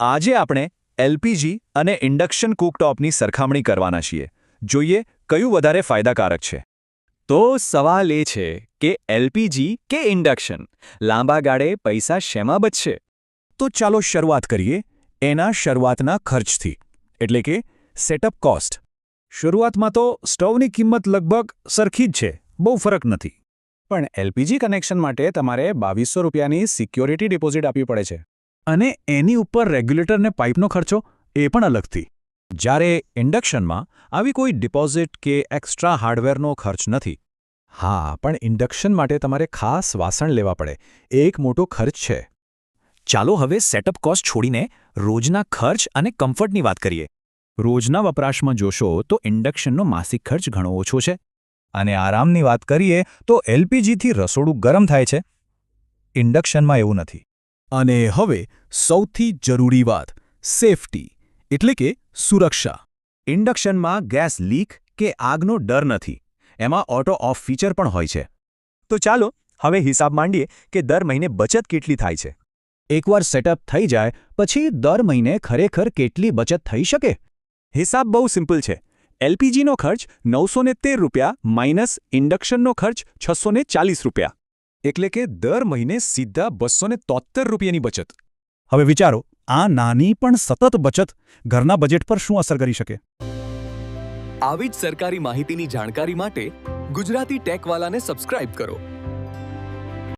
આજે આપણે એલપીજી અને ઇન્ડક્શન કુકટોપની સરખામણી કરવાના છીએ. જોઈએ કયું વધારે ફાયદાકારક છે. તો સવાલ એ છે કે એલપીજી કે ઇન્ડક્શન લાંબા ગાળે પૈસા શેમાં બચશે? તો ચાલો શરૂઆત કરીએ એના શરૂઆતના ખર્ચથી, એટલે કે સેટઅપ કોસ્ટ. શરૂઆતમાં તો સ્ટવની કિંમત લગભગ સરખી જ છે, બહુ ફરક નથી. પણ એલપીજી કનેક્શન માટે તમારે ₹2200ની સિક્યોરિટી ડિપોઝિટ આપવી પડે છે. અને એની ઉપર રેગ્યુલેટર ને પાઇપનો ખર્ચો એ પણ અલગથી. જ્યારે ઇન્ડક્શનમાં આવી કોઈ ડિપોઝિટ કે એક્સ્ટ્રા હાર્ડવેરનો ખર્ચ નથી. હા, પણ ઇન્ડક્શન માટે તમારે ખાસ વાસણ લેવા પડે, એક મોટો ખર્ચ છે. ચાલો હવે સેટઅપ કોસ્ટ છોડીને રોજના ખર્ચ અને કમ્ફર્ટની વાત કરીએ. રોજના વપરાશમાં જોશો તો ઇન્ડક્શનનો માસિક ખર્ચ ઘણો ઓછો છે. અને આરામની વાત કરીએ તો એલપીજીથી રસોડું ગરમ થાય છે. ઇન્ડક્શનમાં એવું નથી. અને હવે સૌથી જરૂરી વાત, સેફટી, એટલે કે સુરક્ષા. ઇન્ડક્શનમાં ગેસ લીક કે આગનો ડર નથી. એમાં ઓટો ઓફ ફીચર પણ હોય છે. તો ચાલો હવે હિસાબ માંડીએ કે દર મહિને બચત કેટલી થાય છે. એકવાર સેટઅપ થઈ જાય પછી દર મહિને ખરેખર કેટલી બચત થઈ શકે? હિસાબ બહુ સિમ્પલ છે. એલપીજીનો ખર્ચ ₹913 માઇનસ ઇન્ડક્શનનો ખર્ચ ₹640. એટલે કે દર મહિને સીધા ₹273ની બચત. હવે વિચારો, આ નાની પણ સતત બચત ઘરના બજેટ પર શું અસર કરી શકે? આવી જ સરકારી માહિતીની જાણકારી માટે ગુજરાતી ટેકવાલાને સબસ્ક્રાઇબ કરો.